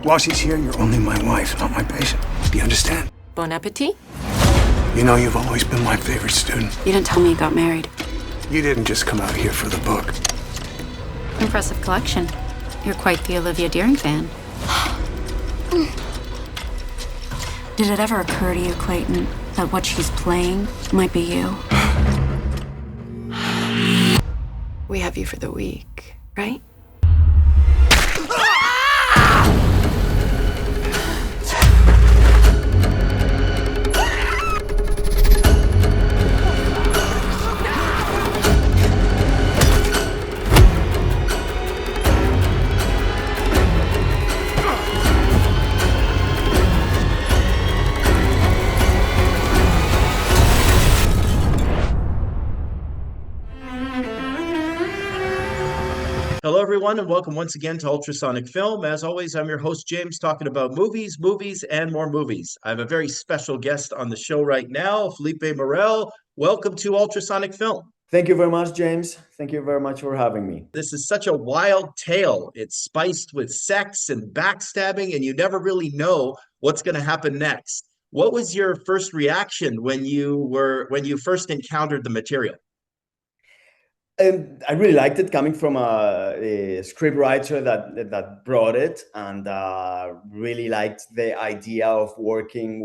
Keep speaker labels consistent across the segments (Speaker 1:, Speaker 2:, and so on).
Speaker 1: While she's here, you're only my wife, not my patient. Do you understand?
Speaker 2: Bon appetit.
Speaker 1: You know you've always been my favorite student.
Speaker 2: You didn't tell me you got married.
Speaker 1: You didn't just come out here for the book.
Speaker 2: Impressive collection. You're quite the Olivia Deering fan. Did it ever occur to you, Clayton, that what she's playing might be you? We have you for the week, right?
Speaker 3: Hello, everyone, and welcome once again to Ultrasonic Film. As always, I'm your host, James, talking about movies, and more movies. I have a very special guest on the show right now, Felipe Morell. Welcome to Ultrasonic Film.
Speaker 4: Thank you very much, James. Thank you very much for having me.
Speaker 3: This is such a wild tale. It's spiced with sex and backstabbing, and you never really know what's going to happen next. What was your first reaction when you first encountered the material?
Speaker 4: I really liked it, coming from a script writer that brought it, and really liked the idea of working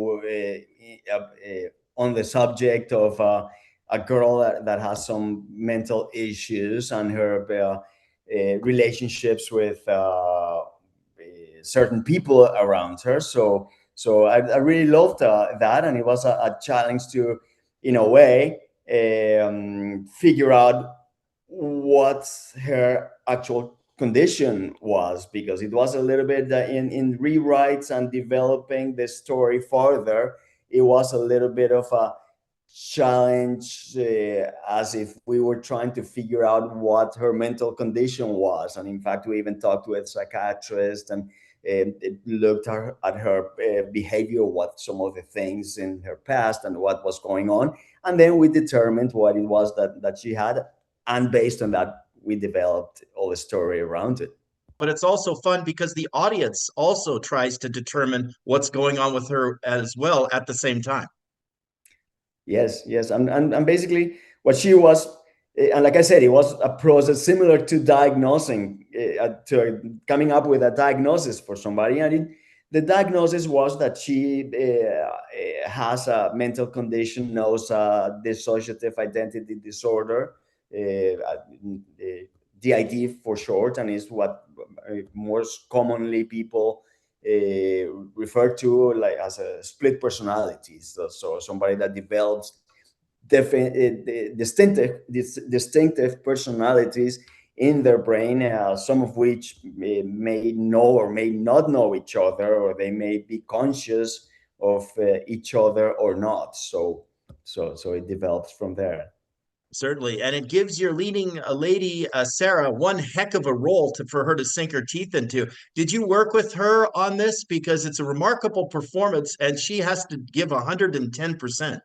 Speaker 4: on the subject of a girl that has some mental issues and her relationships with certain people around her. So I really loved that, and it was a challenge to, in a way, figure out what her actual condition was, because it was a little bit in rewrites and developing the story further. It was a little bit of a challenge, as if we were trying to figure out what her mental condition was. And in fact, we even talked with a psychiatrist and looked at her behavior, what some of the things in her past and what was going on. And then we determined what it was that she had. And based on that, we developed all the story around it.
Speaker 3: But it's also fun because the audience also tries to determine what's going on with her as well at the same time.
Speaker 4: Yes. And basically what she was, and like I said, it was a process similar to diagnosing, to coming up with a diagnosis for somebody. And the diagnosis was that she has a mental condition, knows dissociative identity disorder, DID for short, and is what most commonly people refer to like as a split personality. So somebody that develops distinctive personalities in their brain, some of which may know or may not know each other, or they may be conscious of each other or not. So it develops from there.
Speaker 3: Certainly. And it gives your leading lady, Sarah, one heck of a role for her to sink her teeth into. Did you work with her on this? Because it's a remarkable performance and she has to give 110%.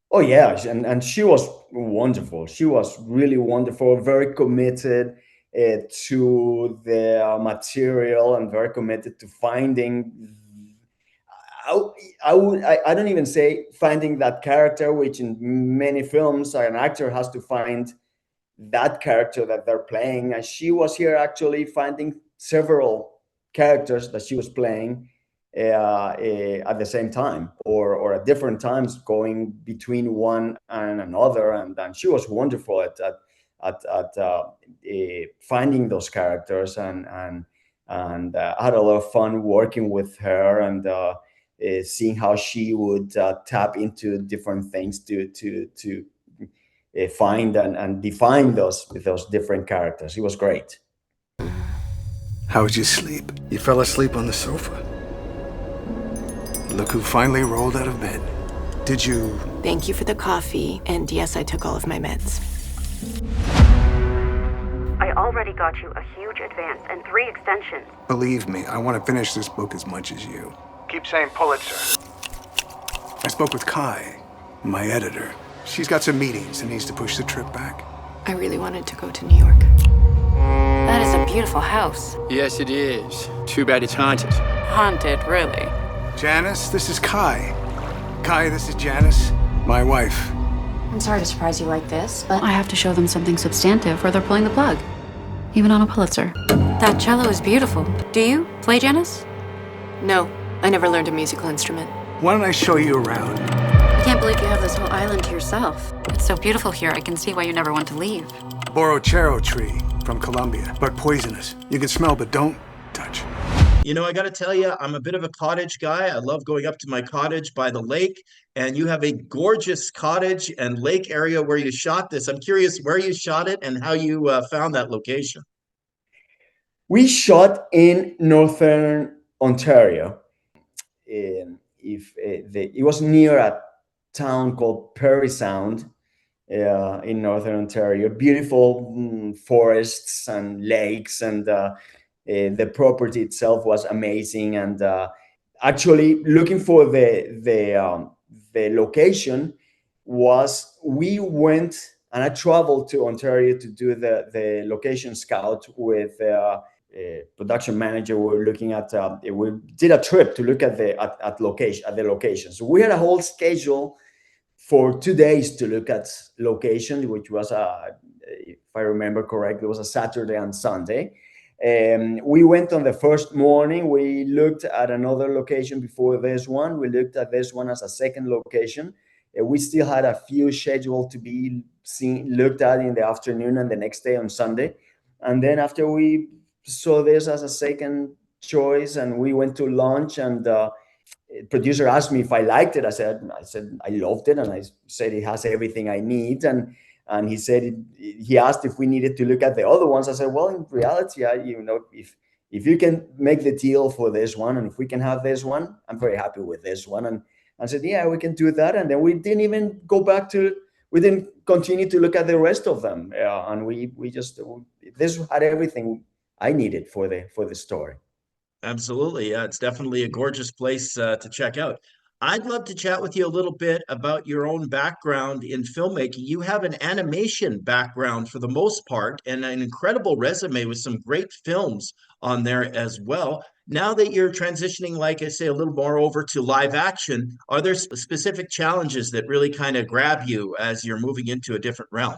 Speaker 4: Oh, yeah. And she was wonderful. She was really wonderful, very committed to the material and very committed to finding. I don't even say finding that character, which in many films an actor has to find that character that they're playing. And she was here actually finding several characters that she was playing at the same time, or at different times, going between one and another. And she was wonderful at finding those characters, and I had a lot of fun working with her, and seeing how she would tap into different things to find and define those different characters. It was great.
Speaker 1: How'd you sleep? You fell asleep on the sofa. Look who finally rolled out of bed. Did you?
Speaker 2: Thank you for the coffee, and yes, I took all of my meds.
Speaker 5: I already got you a huge advance and 3 extensions.
Speaker 1: Believe me, I want to finish this book as much as you. Keep saying Pulitzer. I spoke with Kai, my editor. She's got some meetings and needs to push the trip back.
Speaker 2: I really wanted to go to New York. That is a a beautiful house.
Speaker 6: Yes, it is. Too bad it's haunted.
Speaker 2: Haunted, really.
Speaker 1: Janice, this is Kai. Kai, this is Janice, my wife.
Speaker 2: I'm sorry to surprise you like this, but I have to show them something substantive or they're pulling the plug. Even on a Pulitzer. That cello is beautiful. Do you play, Janice?
Speaker 7: No, I never learned a musical instrument.
Speaker 1: Why don't I show you around?
Speaker 2: I can't believe you have this whole island to yourself. It's so beautiful here, I can see why you never want to leave.
Speaker 1: Borrochero tree from Colombia, but poisonous. You can smell, but don't touch.
Speaker 3: You know, I got to tell you, I'm a bit of a cottage guy. I love going up to my cottage by the lake, and you have a gorgeous cottage and lake area where you shot this. I'm curious where you shot it and how you found that location.
Speaker 4: We shot in Northern Ontario. It was near a town called Perry Sound in Northern Ontario. Beautiful forests and lakes, and the property itself was amazing. And actually, looking for the location we went, and I traveled to Ontario to do the location scout with a production manager. We were looking at we did a trip to look at the location. So we had a whole schedule for 2 days to look at location, which was if I remember correctly, it was a Saturday and Sunday. We went on the first morning. We looked at another location before this one. We looked at this one as a second location. We still had a few scheduled to be looked at in the afternoon and the next day on Sunday. And then after we saw this as a second choice, and we went to lunch, and producer asked me if I liked it. I said I loved it, and I said it has everything I need. And he said he asked if we needed to look at the other ones. I said, well, in reality, if you can make the deal for this one, and if we can have this one, I'm very happy with this one. And I said, yeah, we can do that. And then we didn't even we didn't continue to look at the rest of them. And we just this had everything I needed for the story.
Speaker 3: Absolutely. Yeah, it's definitely a gorgeous place to check out. I'd love to chat with you a little bit about your own background in filmmaking. You have an animation background for the most part, and an incredible resume with some great films on there as well. Now that you're transitioning, like I say, a little more over to live action, are there specific challenges that really kind of grab you as you're moving into a different realm?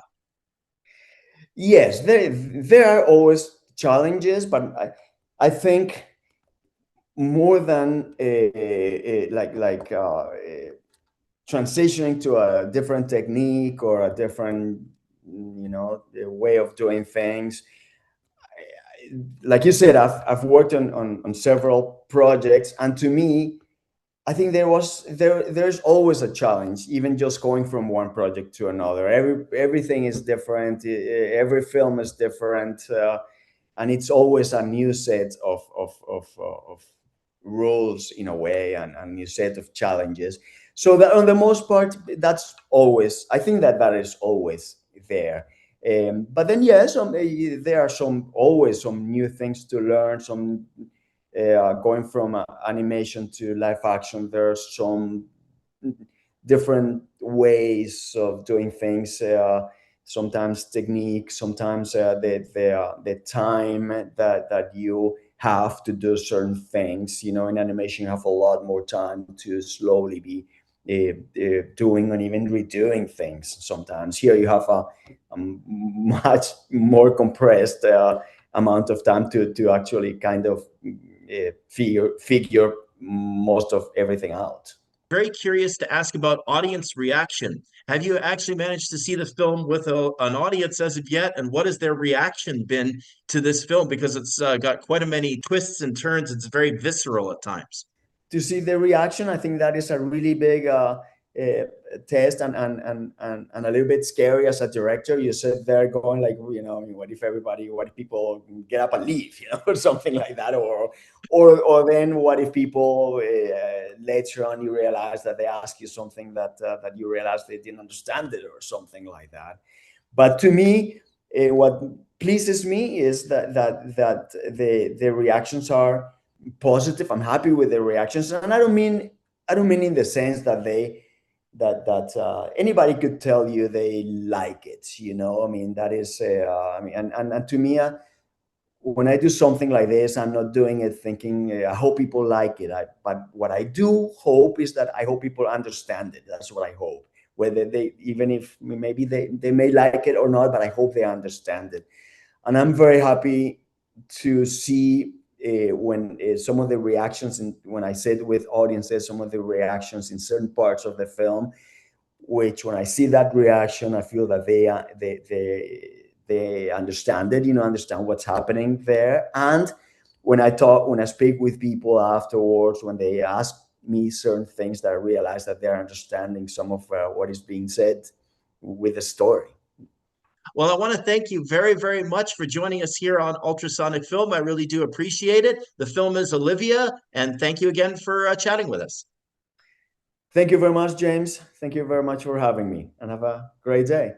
Speaker 4: Yes, there are always challenges, but I think more than transitioning to a different technique or a different way of doing things. Like you said, I've worked on several projects, and to me, I think there's always a challenge, even just going from one project to another. Everything is different. Every film is different, and it's always a new set of rules in a way, and a new set of challenges. So that on the most part, that's always, I think that is always there. But then yes, there are always some new things to learn. Some going from animation to live action, there's some different ways of doing things. Sometimes technique, sometimes the time that you have to do certain things. In animation, you have a lot more time to slowly be doing and even redoing things. Sometimes here you have a much more compressed amount of time to actually kind of figure most of everything out.
Speaker 3: Very curious to ask about audience reaction. Have you actually managed to see the film with an audience as of yet? And what has their reaction been to this film? Because it's got quite a many twists and turns. It's very visceral at times.
Speaker 4: To see the reaction, I think that is a really big test and a little bit scary as a director. You sit there going like, what if people get up and leave, or something like that, or then what if people later on you realize that they ask you something that you realize they didn't understand it or something like that. But to me, what pleases me is that the reactions are positive. I'm happy with the reactions, and I don't mean in the sense that anybody could tell you they like it. I mean, that is and to me, when I do something like this, I'm not doing it thinking, I hope people like it. But what I do hope is that I hope people understand it. That's what I hope. Whether they, even if maybe they may like it or not, but I hope they understand it. And I'm very happy to see when some of the reactions, and when I said with audiences, some of the reactions in certain parts of the film, which when I see that reaction, I feel that they understand it, understand what's happening there. And when I speak with people afterwards, when they ask me certain things, that I realize that they're understanding some of what is being said with the story.
Speaker 3: Well, I want to thank you very, very much for joining us here on Ultrasonic Film. I really do appreciate it. The film is Olivia, and thank you again for chatting with us.
Speaker 4: Thank you very much, James. Thank you very much for having me, and have a great day.